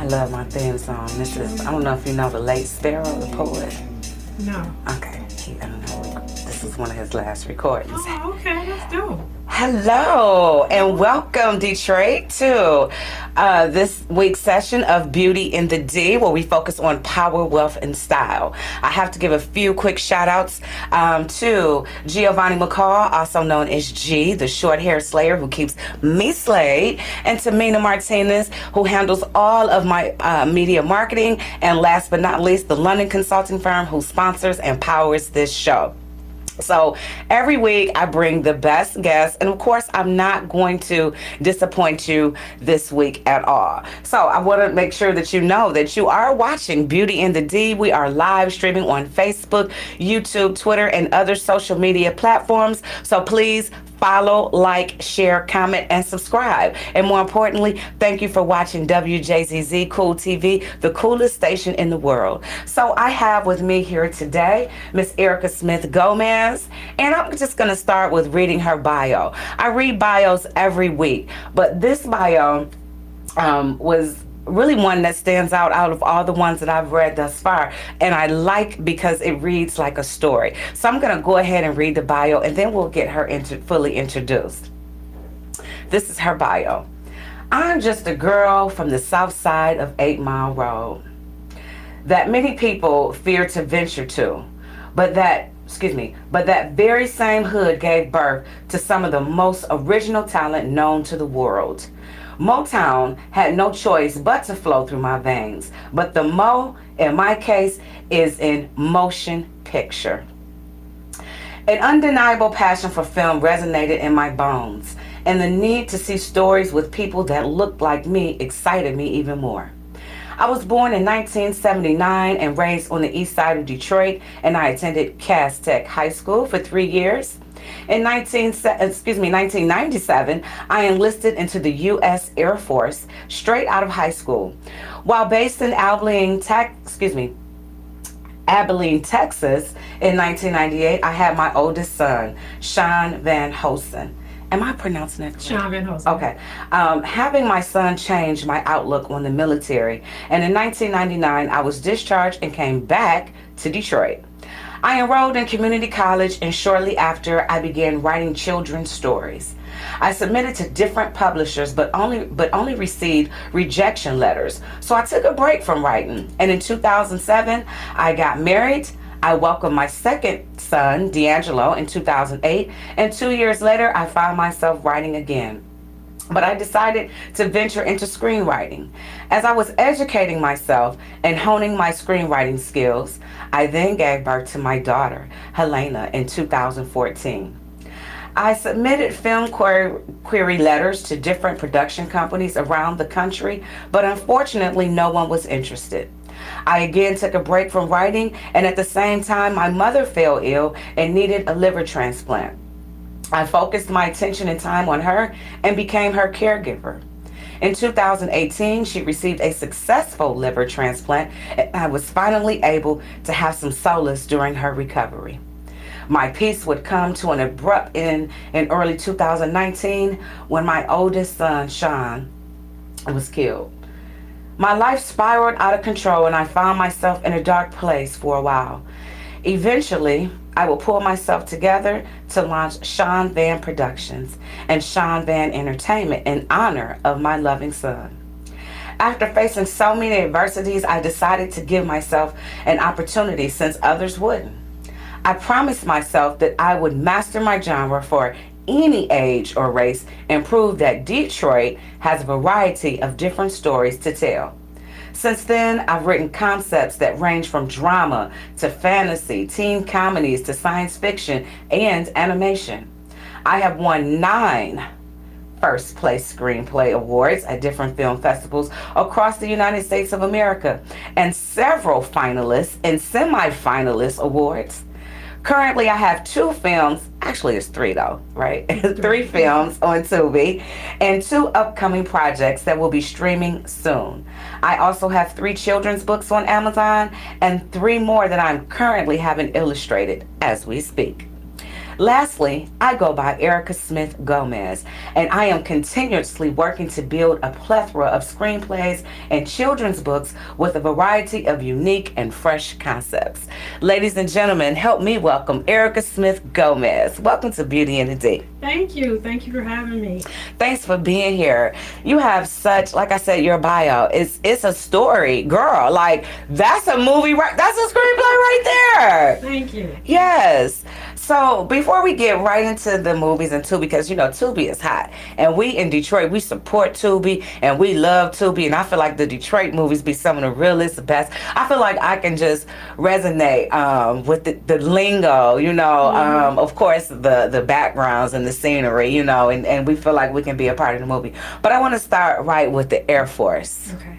love my theme song. This is, I don't know if you know the late Sparrow, the poet. No. Okay, I don't know. This is one of his last recordings. Oh, okay, that's dope. Hello and welcome, Detroit, to this week's session of Beauty in the D, where we focus on power, wealth, and style. I have to give a few quick shout outs to Giovanni McCall, also known as G, the short hair slayer who keeps me slayed, and to Mina Martinez, who handles all of my media marketing, and last but not least, the London consulting firm who sponsors and powers this show. So every week I bring the best guests, and of course I'm not going to disappoint you this week at all. So I want to make sure that you know that you are watching Beauty in the D. We are live streaming on Facebook, YouTube, Twitter, and other social media platforms. So please follow, like, share, comment, and subscribe. And more importantly, thank you for watching WJZZ Cool TV, the coolest station in the world. So I have with me here today Miss Erica Smith Gomez, and I'm just going to start with reading her bio. I read bios every week, but this bio was really one that stands out of all the ones that I've read thus far, and I like because it reads like a story. So I'm going to go ahead and read the bio, and then we'll get her fully introduced. This is her bio. I'm just a girl from the south side of 8 Mile Road that many people fear to venture to, but that very same hood gave birth to some of the most original talent known to the world. Motown had no choice but to flow through my veins, but the Mo, in my case, is in motion picture. An undeniable passion for film resonated in my bones, and the need to see stories with people that looked like me excited me even more. I was born in 1979 and raised on the east side of Detroit, and I attended Cass Tech High School for 3 years. In 1997, I enlisted into the U.S. Air Force straight out of high school. While based in Abilene, Texas, in 1998, I had my oldest son, Sean Van Hosen. Am I pronouncing it correct? Sean Van Hosen. Okay. Having my son changed my outlook on the military, and in 1999, I was discharged and came back to Detroit. I enrolled in community college, and shortly after, I began writing children's stories. I submitted to different publishers, but only received rejection letters. So I took a break from writing, and in 2007, I got married. I welcomed my second son, D'Angelo, in 2008, and 2 years later, I found myself writing again. But I decided to venture into screenwriting. As I was educating myself and honing my screenwriting skills, I then gave birth to my daughter, Helena, in 2014. I submitted film query letters to different production companies around the country, but unfortunately, no one was interested. I again took a break from writing, and at the same time, my mother fell ill and needed a liver transplant. I focused my attention and time on her and became her caregiver. In 2018, she received a successful liver transplant, and I was finally able to have some solace during her recovery. My peace would come to an abrupt end in early 2019 when my oldest son, Sean, was killed. My life spiraled out of control, and I found myself in a dark place for a while. Eventually, I will pull myself together to launch Sean Van Productions and Sean Van Entertainment in honor of my loving son. After facing so many adversities, I decided to give myself an opportunity since others wouldn't. I promised myself that I would master my genre for any age or race and prove that Detroit has a variety of different stories to tell. Since then, I've written concepts that range from drama to fantasy, teen comedies to science fiction and animation. I have won 9 first place screenplay awards at different film festivals across the United States of America, and several finalists and semi-finalist awards. Currently, I have 2 films, actually it's 3 though, right? 3 films on Tubi and 2 upcoming projects that will be streaming soon. I also have 3 children's books on Amazon and 3 more that I'm currently having illustrated as we speak. Lastly, I go by Erica Smith Gomez, and I am continuously working to build a plethora of screenplays and children's books with a variety of unique and fresh concepts. Ladies and gentlemen, help me welcome Erica Smith Gomez. Welcome to Beauty and the D. Thank you. Thank you for having me. Thanks for being here. You have such, like I said, your bio. It's a story, girl. Like that's a movie, right? That's a screenplay right there. Thank you. Yes. So before we get right into the movies and Tubi, because you know Tubi is hot, and we in Detroit we support Tubi and we love Tubi, and I feel like the Detroit movies be some of the realest, the best. I feel like I can just resonate with the lingo, you know, of course the backgrounds and the scenery, you know, and we feel like we can be a part of the movie. But I want to start right with the Air Force. Okay.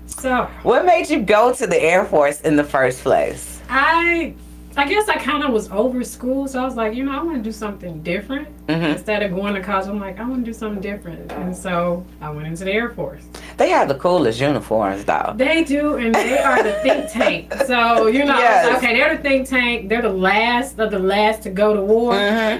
So What made you go to the Air Force in the first place? I guess I kind of was over school, so I was like, I want to do something different. Instead of going to college, I'm like, I want to do something different. And so I went into the Air Force. They have the coolest uniforms, though. They do, and they are the think tank. So, I was like, okay, they're the think tank. They're the last of the last to go to war.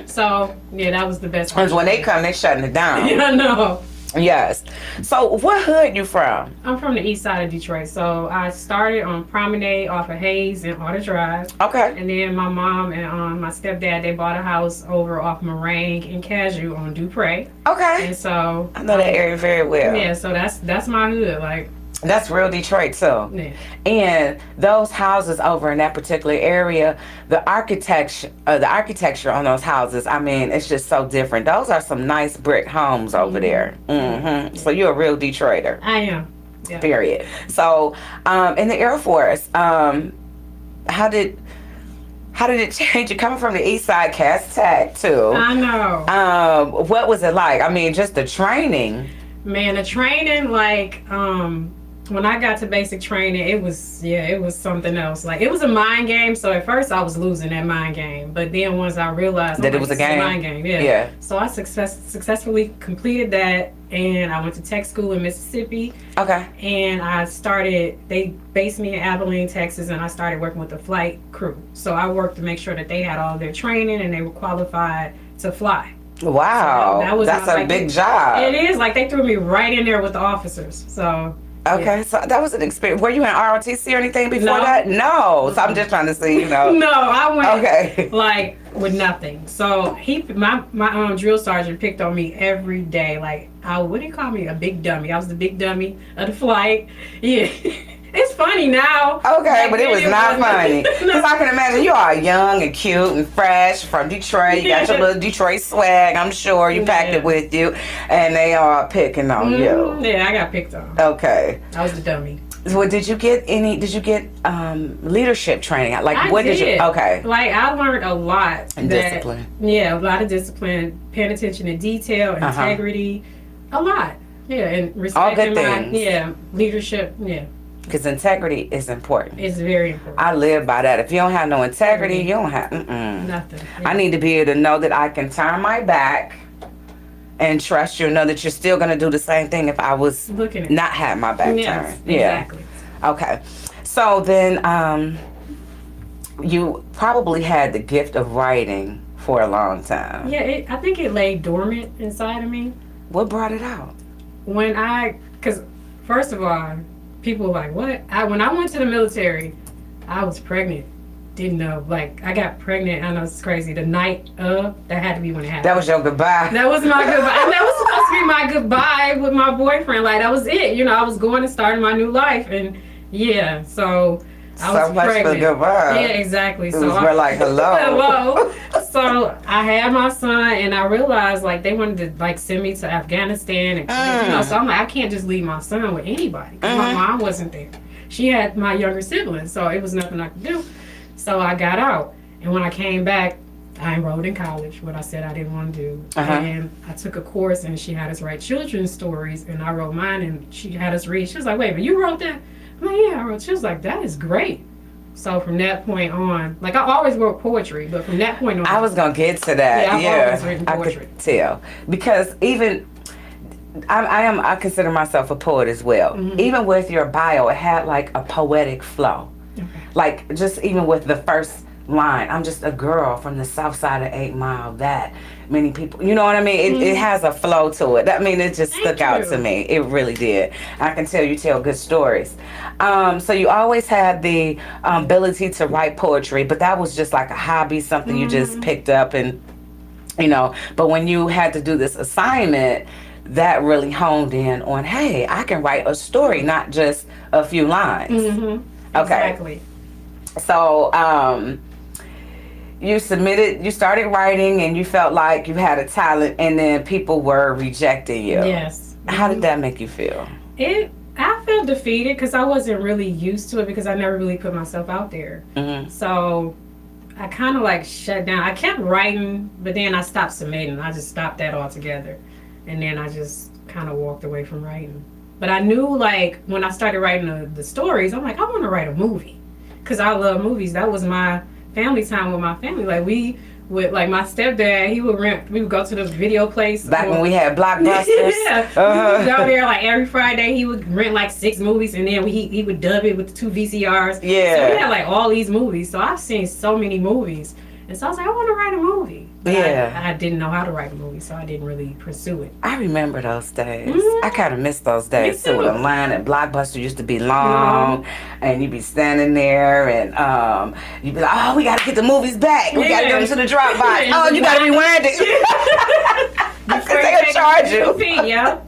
So, yeah, that was the best part. Because when they come, they shutting it down. Yeah, I know. Yes. So, what hood you from? I'm from the east side of Detroit. So, I started on Promenade off of Hayes and Auto Drive. Okay. And then my mom and my stepdad, they bought a house over off Meringue and Cashew on Dupre. Okay. And so I know that area very well. yeah, so that's my hood. Like, That's real Detroit, too. yeah. And those houses over in that particular area, the architecture on those houses, I mean, it's just so different. Those are some nice brick homes over there. So you're a real Detroiter. I am. Yeah. Period. So, in the Air Force, how did it change? You coming from the East Side, Cass Tech too. I know. What was it like? I mean, just the training. Man, the training, like, when I got to basic training, it was something else. Like, it was a mind game. So at first I was losing that mind game, but then once I realized That it was a this is game? mind game, Yeah. So I successfully completed that, and I went to tech school in Mississippi, Okay. and they based me in Abilene, Texas, and I started working with the flight crew. So I worked to make sure that they had all their training and they were qualified to fly. Wow. So that's my, a like, big job. It is, like, they threw me right in there with the officers. So Okay, so that was an experience. Were you in ROTC or anything before No. that? No. So I'm just trying to see, no, I went Okay. like with nothing. So my drill sergeant picked on me every day. Like, what do you call me? A big dummy. I was the big dummy of the flight. Yeah. It's funny now. Okay, but it was not funny. No. Because I can imagine you are young and cute and fresh from Detroit. You got your little Detroit swag, I'm sure. You packed it with you. And they are picking on you. Yeah, I got picked on. Okay. I was the dummy. Well, did you get leadership training? Like, what did you? Okay. Like, I learned a lot. And discipline. Yeah, a lot of discipline, paying attention to detail, integrity, a lot. Yeah, and respecting things. Leadership, yeah. Because integrity is important. It's very important. I live by that. If you don't have no integrity, you don't have Nothing. Yeah. I need to be able to know that I can turn my back and trust you, know that you're still going to do the same thing if I was Looking at not have my back Yes, turned. Yeah. exactly. Okay. So then you probably had the gift of writing for a long time. Yeah, I think it lay dormant inside of me. What brought it out? Because first of all, people were like, what? When I went to the military, I was pregnant. Didn't know. Like, I got pregnant, I know it's crazy. The night of, that had to be when it happened. That was your goodbye. That was my goodbye. And that was supposed to be my goodbye with my boyfriend. Like, that was it. I was going and starting my new life. And yeah, so I was so much pregnant. for goodbye. Yeah, exactly. It was more like hello. Hello. So I had my son, and I realized, like, they wanted to, like, send me to Afghanistan. And, so I'm like, I can't just leave my son with anybody. 'Cause my mom wasn't there. She had my younger siblings, so it was nothing I could do. So I got out. And when I came back, I enrolled in college, what I said I didn't want to do. And I took a course, and she had us write children's stories, and I wrote mine, and she had us read. She was like, wait, but you wrote that? I'm like, yeah, I wrote. She was like, that is great. So from that point on, like, I always wrote poetry, but from that point on, I was gonna get to that. Yeah, I've always written poetry. I could tell because even I consider myself a poet as well. Even with your bio, it had like a poetic flow. Okay. Like just even with the first line. I'm just a girl from the south side of 8 Mile. That many people, you know what I mean? It has a flow to it. I mean, it just Thank stuck out you. to me. It really did. I can tell you tell good stories. So you always had the ability to write poetry, but that was just like a hobby, something you just picked up and, but when you had to do this assignment, that really honed in on, hey, I can write a story, not just a few lines. Okay. Exactly. So, you started writing and you felt like you had a talent and then people were rejecting you. Yes. How did that make you feel? I felt defeated because I wasn't really used to it because I never really put myself out there. So I kind of like shut down. I kept writing, but then I stopped submitting. I just stopped that altogether. And then I just kind of walked away from writing. But I knew, like, when I started writing the stories, I'm like, I want to write a movie. Because I love movies. That was my family time with my family. Like, we would, like, my stepdad, we would go to the video place. Back when we had Blockbusters. Yeah. We would go there, like, every Friday. He would rent, like, 6 movies, and then he would dub it with 2 VCRs. Yeah. So we had, like, all these movies. So I've seen so many movies. And so I was like, I want to write a movie. But Yeah. I didn't know how to write a movie, so I didn't really pursue it. I remember those days. I kind of miss those days Me too. too. The line at Blockbuster used to be long, and you'd be standing there, and you'd be like, "Oh, we gotta get the movies back. We gotta get them to the drop box. Yeah. Oh, you gotta rewind it because they'll charge you." Yeah.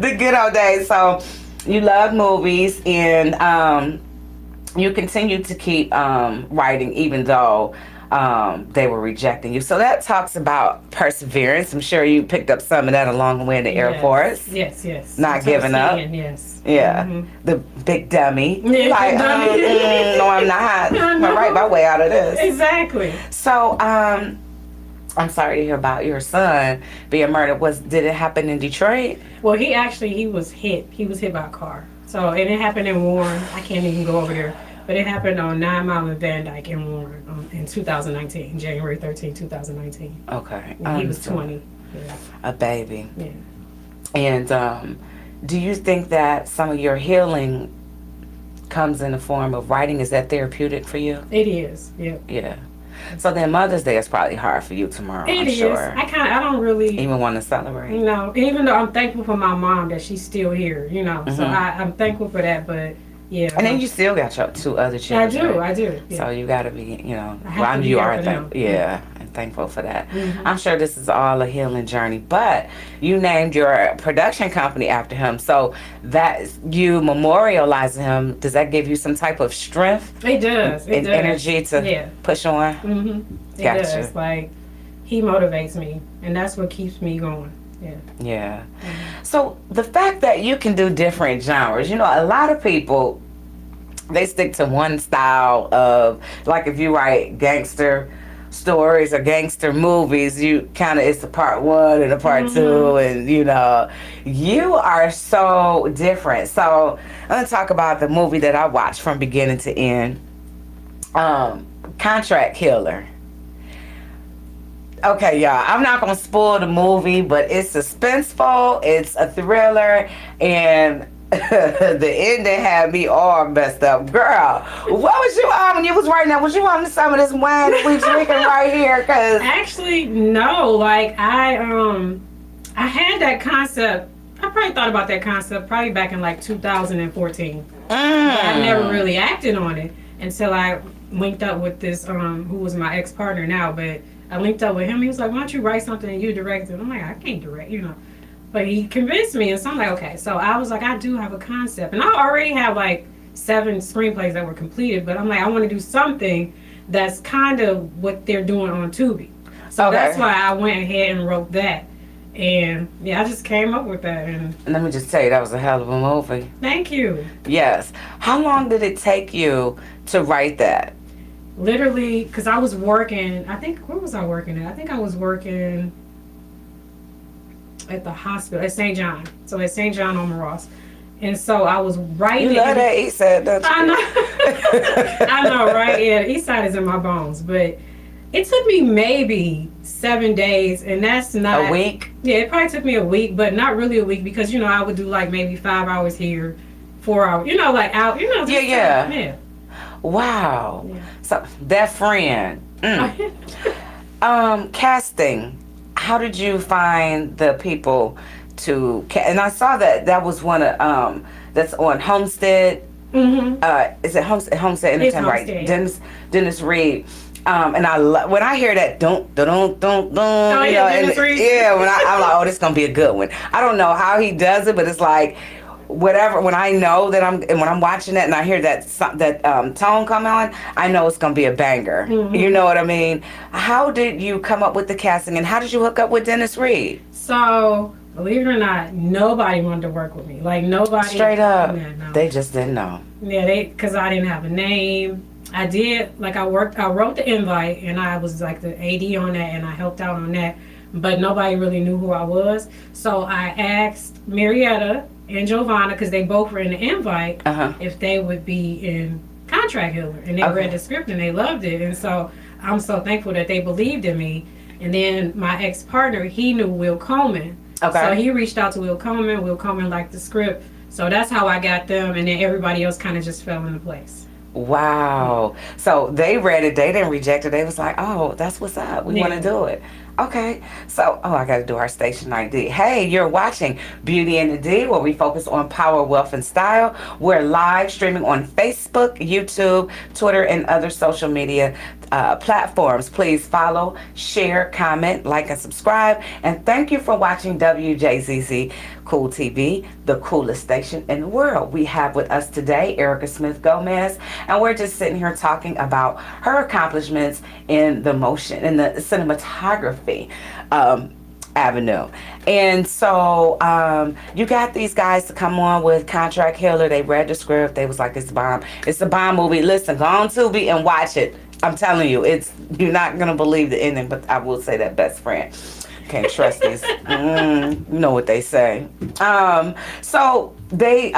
The good old days. So, you love movies, and you continue to keep writing, even though they were rejecting you. So that talks about perseverance. I'm sure you picked up some of that along the way in the Air Force. Yes. Not giving up. Yes. Yeah. The big dummy. Yeah, Like, big dummy. no, I'm not. I'm gonna write my way out of this. Exactly. So, I'm sorry to hear about your son being murdered. Did it happen in Detroit? Well, he was hit. He was hit by a car. So, and it happened in Warren. I can't even go over there. But it happened on 9 Mile and Van Dyke in Warren in 2019, January 13, 2019. Okay. When he was 20. Yeah. A baby. Yeah. And do you think that some of your healing comes in the form of writing? Is that therapeutic for you? It is. Yeah. Yeah. So then Mother's Day is probably hard for you tomorrow, I'm It is. sure. I don't really Even want to celebrate. Even though I'm thankful for my mom that she's still here, So I'm thankful for that, but yeah. And then you still got your 2 other children. I do. Yeah. So you got to be, have to be you there are for them. and thankful for that. I'm sure this is all a healing journey, but you named your production company after him. So that you memorializing him, does that give you some type of strength? It does. And energy to push on? It Gotcha. does. Like, he motivates me, and that's what keeps me going. Yeah. Yeah. So the fact that you can do different genres, a lot of people, they stick to one style of, like, if you write gangster stories or gangster movies, you kind of, it's a part 1 and a part 2, and you are so different. So I'm gonna talk about the movie that I watched from beginning to end. Contract Killer. Okay, y'all, I'm not gonna spoil the movie, but it's suspenseful, it's a thriller, and the ending had me all messed up. Girl, what was you on when you was writing that? Was you on some of this wine that we drinking right here? Cause actually, no. Like, I had that concept. I probably thought about that concept probably back in like 2014. But I never really acted on it until I linked up with this who was my ex-partner now, but I linked up with him. He was like, why don't you write something and you direct it? I'm like, I can't direct, But he convinced me, and so I'm like, okay. So I was like, I do have a concept. And I already have like 7 screenplays that were completed, but I'm like, I want to do something that's kind of what they're doing on Tubi. So that's why I went ahead and wrote that. And yeah, I just came up with that. And let me just tell you, that was a hell of a movie. Thank you. Yes. How long did it take you to write that? Literally, because I was working, where was I working at? I think I was working at the hospital, at St. John. So at St. John on Ross. And so I was writing. You love that East Side, don't you? I know. I know, right? Yeah, East Side is in my bones. But it took me maybe 7 days, and that's not... A week? Yeah, it probably took me a week, but not really a week, because, I would do like maybe 5 hours here, 4 hours, like out, Yeah. Wow. Yeah. So that friend. Casting. How did you find the people to? And I saw that that was one of that's on Homestead. Mm-hmm. Is it Homestead It's Entertainment? Right, Homestead, yeah. Dennis Reed. And when I hear that don't Oh, you yeah, know, and Dennis Reed. yeah, I'm like, oh, this gonna be a good one. I don't know how he does it, but it's like whatever. When I know that and when I'm watching that and I hear that tone come on, I know it's gonna be a banger. You Mm-hmm. know what I mean? How did you come up with the casting, and how did you hook up with Dennis Reed? So, believe it or not, nobody wanted to work with me. Like, nobody. Straight up, Yeah, no. they just didn't know. Yeah, because I didn't have a name. I did, like, I wrote the invite, and I was, like, the AD on that, and I helped out on that. But nobody really knew who I was. So I asked Marietta and Giovanna, because they both were in the invite, if they would be in Contract Healer. And they read the script, and they loved it. And so I'm so thankful that they believed in me. And then my ex-partner, he knew Will Coleman. Okay. So he reached out to Will Coleman. Will Coleman liked the script. So that's how I got them. And then everybody else kind of just fell into place. Wow. So they read it. They didn't reject it. They was like, oh, that's what's up. We want to do it. Okay. So, I got to do our station ID. Hey, you're watching Beauty and the D, where we focus on power, wealth, and style. We're live streaming on Facebook, YouTube, Twitter, and other social media platforms. Please follow, share, comment, like, and subscribe. And thank you for watching WJZZ Cool TV, the coolest station in the world. We have with us today Erica Smith Gomez, and we're just sitting here talking about her accomplishments in the motion, in the cinematography avenue. And so you got these guys to come on with Contract Healer. They read the script. They was like, it's bomb. It's a bomb movie. Listen, go on Tubi and watch it. I'm telling you, you're not gonna believe the ending, but I will say that best friend. Can't trust these. You know what they say. So they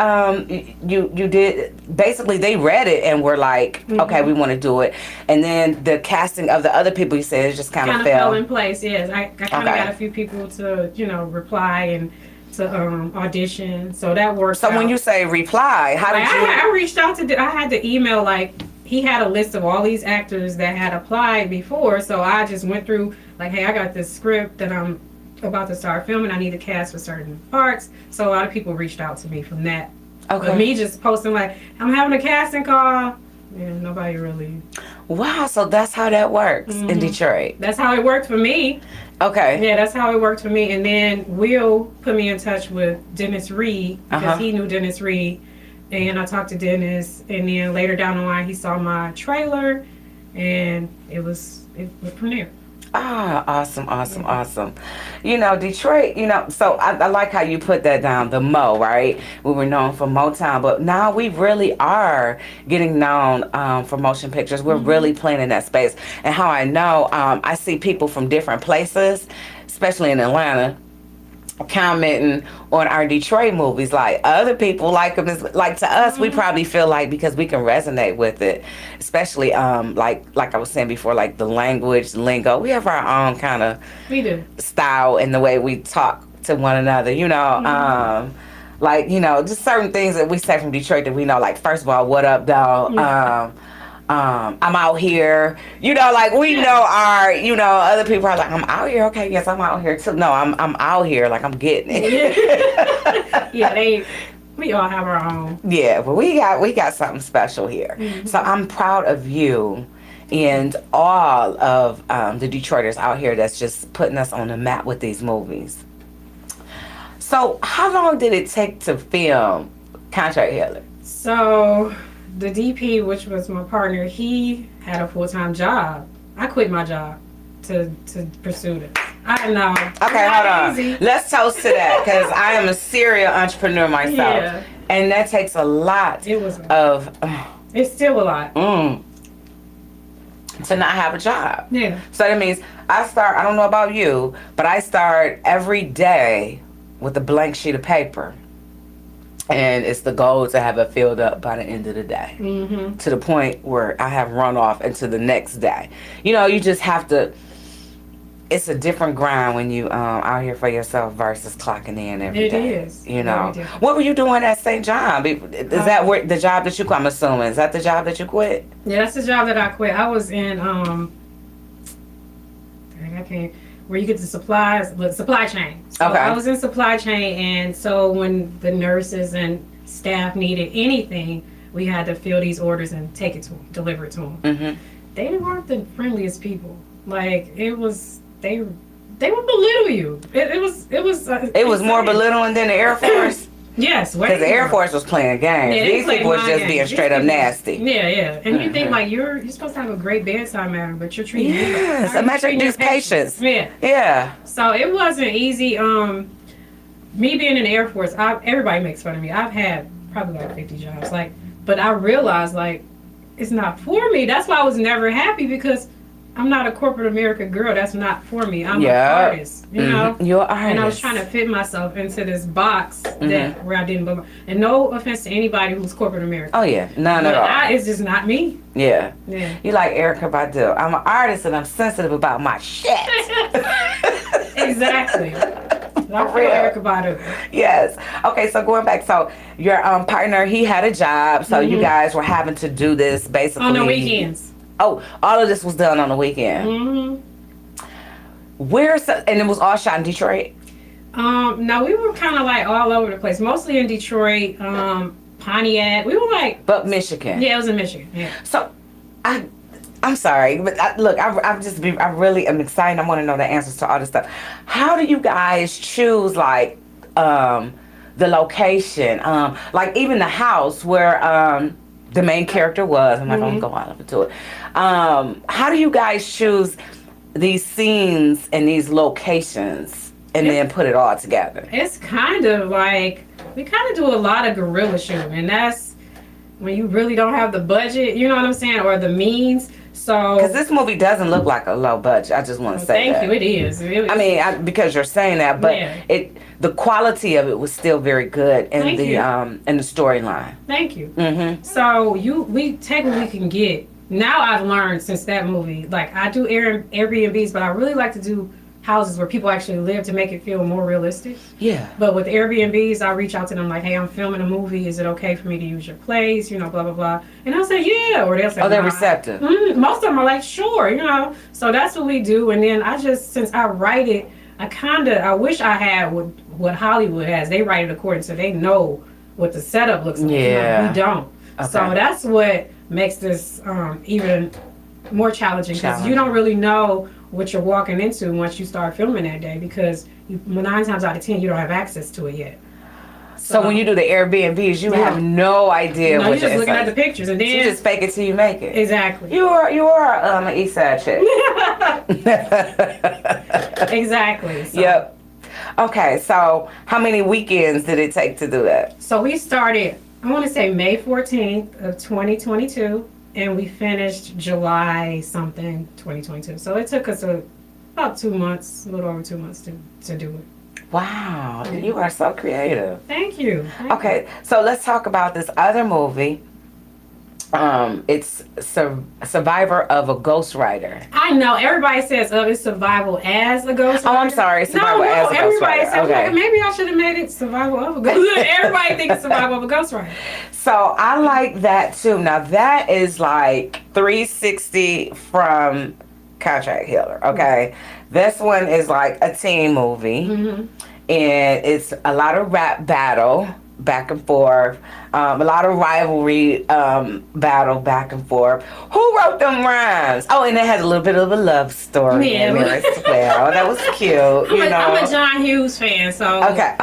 you did, basically they read it and were like, okay, we want to do it. And then the casting of the other people, you said, it just kind of fell in place. Yes, I kind of got a few people to reply and to audition, so that worked. So when you say reply, how did you? I reached out to. I had to email, like, he had a list of all these actors that had applied before, so I just went through, like, hey, I got this script that I'm about to start filming. I need a cast for certain parts. So a lot of people reached out to me from that. Okay. But me just posting, like, I'm having a casting call, yeah, nobody really. Wow, so that's how that works in Detroit. That's how it worked for me. Okay. Yeah, that's how it worked for me. And then Will put me in touch with Dennis Reed, because he knew Dennis Reed. And I talked to Dennis, and then later down the line, he saw my trailer, and it premiered. Ah, awesome. You know, Detroit, so I like how you put that down, the Mo, right? We were known for Motown, but now we really are getting known for motion pictures. We're really playing in that space. And how I know, I see people from different places, especially in Atlanta, commenting on our Detroit movies. Like, other people like them, like, to us, we probably feel like, because we can resonate with it, especially like I was saying before, like the language, lingo, we have our own kind of style in the way we talk to one another, like, just certain things that we say from Detroit that we know, like, first of all, what up, dog? I'm out here, like, we know our, other people are like, I'm out here. Okay, yes, I'm out here too. No, I'm out here, like, I'm getting it. Yeah, we all have our own. Yeah, but we got something special here. So I'm proud of you and all of the Detroiters out here that's just putting us on the map with these movies. So how long did it take to film Contract Healer? So the DP, which was my partner, he had a full-time job. I quit my job to pursue this. I know. Okay, hold on. Easy. Let's toast to that, because I am a serial entrepreneur myself. Yeah. And that takes a lot of... It's still a lot. To not have a job. Yeah. So that means I don't know about you, but I start every day with a blank sheet of paper. And it's the goal to have it filled up by the end of the day. To the point where I have run off into the next day. You just have to it's a different grind when you out here for yourself versus clocking in every It day. is. You Very know, different. what were you doing at St. John? Is that where the job that you quit? I'm assuming is that the job that you quit? Yeah, that's the job that I quit. I was in dang, I can't. Where you get the supplies, the supply chain. So Okay. I was in supply chain, and so when the nurses and staff needed anything, we had to fill these orders and take it to them, deliver it to them. Mm-hmm. They weren't the friendliest people. Like it was, they would belittle you. It was More insane. belittling than the Air Force. Yes, Because the Air Force was playing games. Yeah, they These played people was mind just games. being These straight up people- nasty. Yeah, yeah. And you think Mhm. like you're supposed to have a great bedside manner, but you're treating me like- Yes, how are you imagine treating your these patients. Yeah. Yeah. So it wasn't easy. Me being in the Air Force, everybody makes fun of me. I've had probably like 50 jobs. Like, but I realized like it's not for me. That's why I was never happy because I'm not a corporate America girl. That's not for me. I'm an artist, you know. You're an artist. And I was trying to fit myself into this box Mm-hmm. that where I didn't belong. And no offense to anybody who's corporate America. Oh yeah, none at But all. it's just not me. Yeah. Yeah. You like Erica Badu. I'm an artist and I'm sensitive about my shit. Exactly. I feel real. Erica Badu. Yes. Okay, so going back, so your partner, he had a job, so you guys were having to do this basically On the weekends. Oh, all of this was done on the weekend. Mm-hmm. And it was all shot in Detroit? No, we were kind of like all over the place. Mostly in Detroit, Pontiac. We were like, But Michigan. yeah, it was in Michigan. Yeah. So, I'm sorry, but look, I really am excited. I want to know the answers to all this stuff. How do you guys choose, like, the location? Like, even the house where the main character was. I'm not going to go all into it. How do you guys choose these scenes and these locations and then put it all together? It's kind of like, we kind of do a lot of guerrilla shooting. And that's when you really don't have the budget, you know what I'm saying, or the means. So, Because this movie doesn't look like a low budget. I just want to say thank that. you, it is. I mean, because you're saying that, but Yeah. the quality of it was still very good in Thank the you. in the storyline. Thank you. Mm-hmm. So we take what we can get. Now I've learned since that movie, like I do Airbnbs, but I really like to do houses where people actually live to make it feel more realistic. Yeah. But with Airbnbs, I reach out to them like, hey, I'm filming a movie. Is it okay for me to use your place? You know, blah, blah, blah. And I'll say, yeah. Or they'll say, Oh, they're nah. receptive. Most of them are like, sure, you know. So that's what we do. And then since I write it, I wish I had what Hollywood has. They write it according to, they know what the setup looks like. You know, Yeah. we don't. Okay. So that's what makes this even more challenging because you don't really know what you're walking into once you start filming that day because 9 times out of 10 you don't have access to it yet. So when you do the Airbnbs, you have no idea No, what you're just looking at the inside. pictures and then You just fake it till you make it. exactly. You are an East Side chick. Exactly. So, Yep. Okay, so how many weekends did it take to do that? So we started, I want to say May 14th of 2022, and we finished July something 2022. So it took us about 2 months, a little over 2 months to do it. Wow, you are so creative. Thank you. Okay, so let's talk about this other movie. It's Survivor of a Ghostwriter. I know everybody says it's survival as a ghostwriter. Oh, I'm sorry, survival as a everybody ghostwriter. says Okay. like, maybe I should have made it survival of a ghostwriter. Everybody thinks it's survival of a ghostwriter. So I like that too. Now that is like 360 from Contract Killer. Okay, this one is like a teen movie, and it's a lot of rap battle back and forth, a lot of rivalry battle back and forth. Who wrote them rhymes? Oh, and it has a little bit of a love story in there as well. That was cute. I'm a John Hughes fan, so Okay.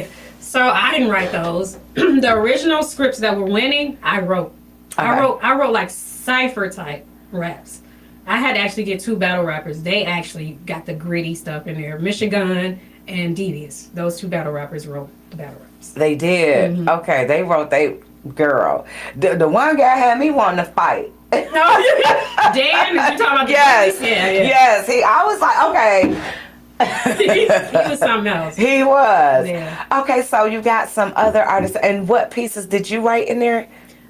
yeah. So I didn't write those. The original scripts that were winning, I wrote. Okay. I wrote like cipher type raps. I had to actually get 2 battle rappers. They actually got the gritty stuff in there. Michigan and Devious. Those 2 battle rappers wrote the battle raps. They did. Okay, they wrote girl. The one guy had me wanting to fight. Dan, did you talk about the Yes. Devious? Yeah. Yes. I was like, okay. He was something else. He was. Yeah. Okay, so you got some other artists. And what pieces did you write in there?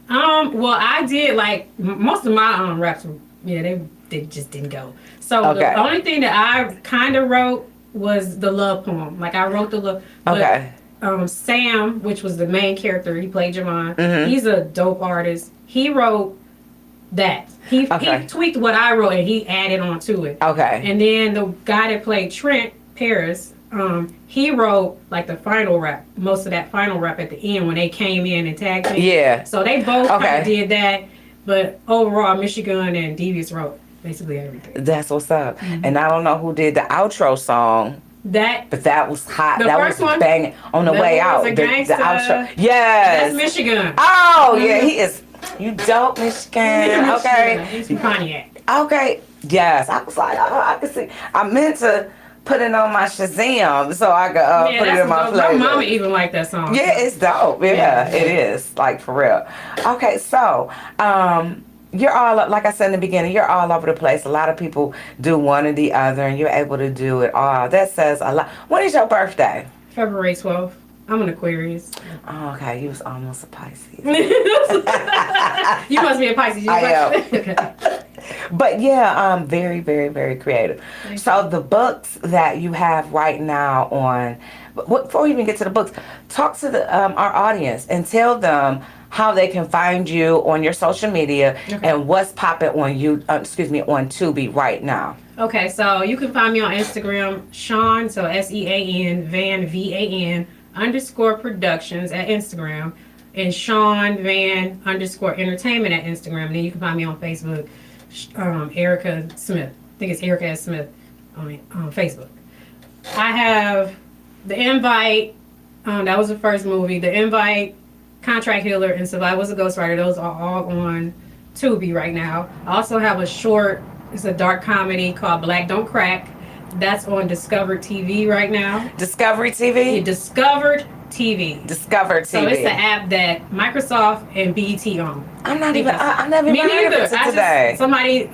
Well, I did like most of my raps were, they it just didn't go. So Okay. the only thing that I kind of wrote was the love poem. Like I wrote the love. Okay. Sam, which was the main character, he played Javon. Mm-hmm. He's a dope artist. He wrote that. He tweaked what I wrote and he added on to it. Okay. And then the guy that played Trent Paris, he wrote like the final rap, most of that final rap at the end when they came in and tagged me. Yeah. So they both kind of did that, but overall, Michigan and Devious wrote basically everything. That's what's up. And I don't know who did the outro song. But that was hot. The that first was one, banging on the way out. The outro. Yes. That's Michigan. Oh, yeah, he is. You dope, Michigan. Okay. He's from Pontiac. Okay. Yes. I was like, oh, I can see. I meant to put it on my Shazam so I could put it in my playlist. My mama even liked that song. Yeah, it's dope. Yeah, it is. Like, for real. Okay, so, you're all, like I said in the beginning, you're all over the place. A lot of people do one or the other, and you're able to do it all. That says a lot. When is your birthday? February 12th. I'm an Aquarius. Oh, okay. You was almost a Pisces. You must be a Pisces. I am. But yeah, very, very, very creative. So the books that you have right now on, before we even get to the books, talk to our audience and tell them how they can find you on your social media and what's popping on on Tubi right now. Okay, so you can find me on Instagram, Sean, so SEAN, Van, VAN, _productions at Instagram, and Sean Van _ entertainment at Instagram. And then you can find me on Facebook, Erica Smith. I think it's Erica S. Smith on Facebook. I have The Invite, that was the first movie, The Invite, Contract Healer, and Survival as a Ghostwriter. Those are all on Tubi right now. I also have a short, it's a dark comedy called Black Don't Crack. That's on Discovered TV right now. Discovery TV? Yeah, Discovered TV. Discovered TV. So it's an app that Microsoft and BET own. I've never even heard of it today.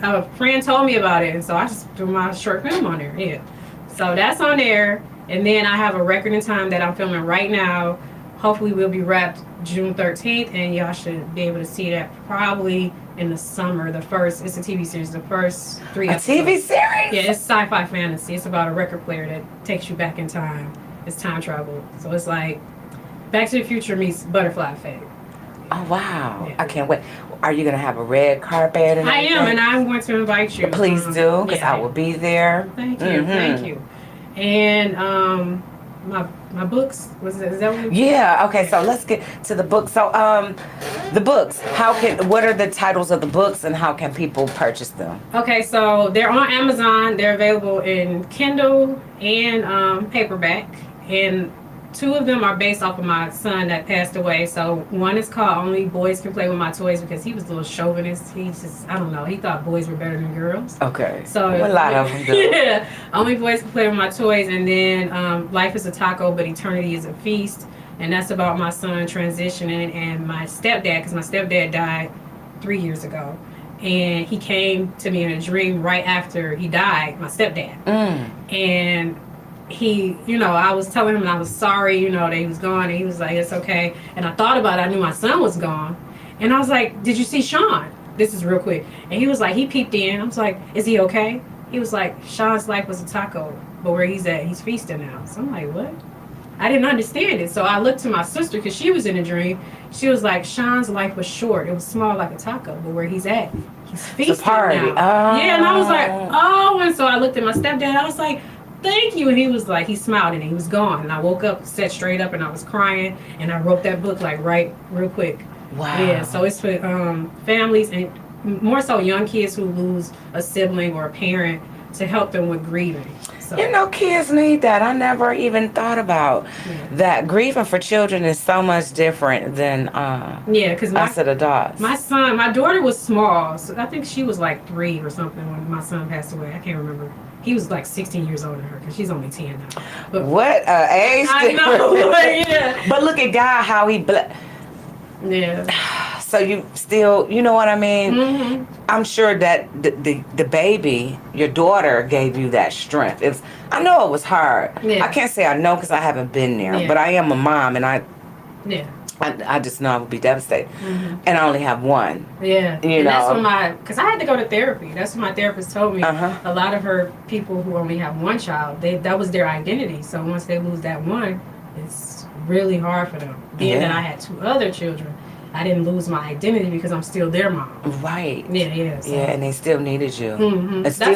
A friend told me about it, and so I just threw my short film on there. Yeah. So that's on there. And then I have a record in time that I'm filming right now. Hopefully we'll be wrapped June 13th, and y'all should be able to see that probably in the summer. It's a TV series, the first 3 episodes. A TV series? Yeah, it's sci-fi fantasy. It's about a record player that takes you back in time. It's time travel. So it's like Back to the Future meets Butterfly Effect. Oh, wow. Yeah. I can't wait. Are you going to have a red carpet? And I am, and I'm going to invite you. Please do, because I will be there. Thank you. Thank you. And my books, is that what Yeah, okay, so let's get to the books. So the books, what are the titles of the books and how can people purchase them? Okay, so they're on Amazon. They're available in Kindle and paperback, and 2 of them are based off of my son that passed away. So one is called Only Boys Can Play With My Toys, because he was a little chauvinist. He just, I don't know, he thought boys were better than girls. Okay. So a lot of them do. Yeah. Only Boys Can Play With My Toys. And then Life is a Taco, but Eternity is a Feast. And that's about my son transitioning and my stepdad, because my stepdad died 3 years ago. And he came to me in a dream right after he died, my stepdad. And he, I was telling him I was sorry, that he was gone, and he was like, it's okay. And I thought about it, I knew my son was gone. And I was like, did you see Sean? This is real quick. And he was like, he peeped in. I was like, is he okay? He was like, Sean's life was a taco, but where he's at, he's feasting now. So I'm like, what? I didn't understand it. So I looked to my sister, because she was in a dream. She was like, Sean's life was short. It was small like a taco, but where he's at, he's feasting it's a party. now. Oh. Yeah, and I was like, oh. And so I looked at my stepdad. I was like, thank you. And he was like, he smiled and he was gone. And I woke up, sat straight up, and I was crying. And I wrote that book real quick. Wow. Yeah, so it's for families and more so young kids who lose a sibling or a parent, to help them with grieving. So. Kids need that. I never even thought about that. Grieving for children is so much different than because us as adults. My daughter was small, so I think she was like 3 or something when my son passed away. I can't remember. He was like 16 years older than her, because she's only 10 now. But what age I know, yeah. But look at God, how he yeah. So you still, you know what I mean? Mm-hmm. I'm sure that the baby, your daughter, gave you that strength. I know it was hard. Yeah. I can't say I know because I haven't been there, but I am a mom, and I just know I would be devastated. And I only have one. Yeah. You And that's know. when because I had to go to therapy. That's what my therapist told me. Uh-huh. A lot of her people who only have one child, that was their identity. So once they lose that one, it's really hard for them. Being that I had 2 other children, I didn't lose my identity because I'm still their mom. Right. Yeah, yeah. So. Yeah, and they still needed you. Mm-hmm. And still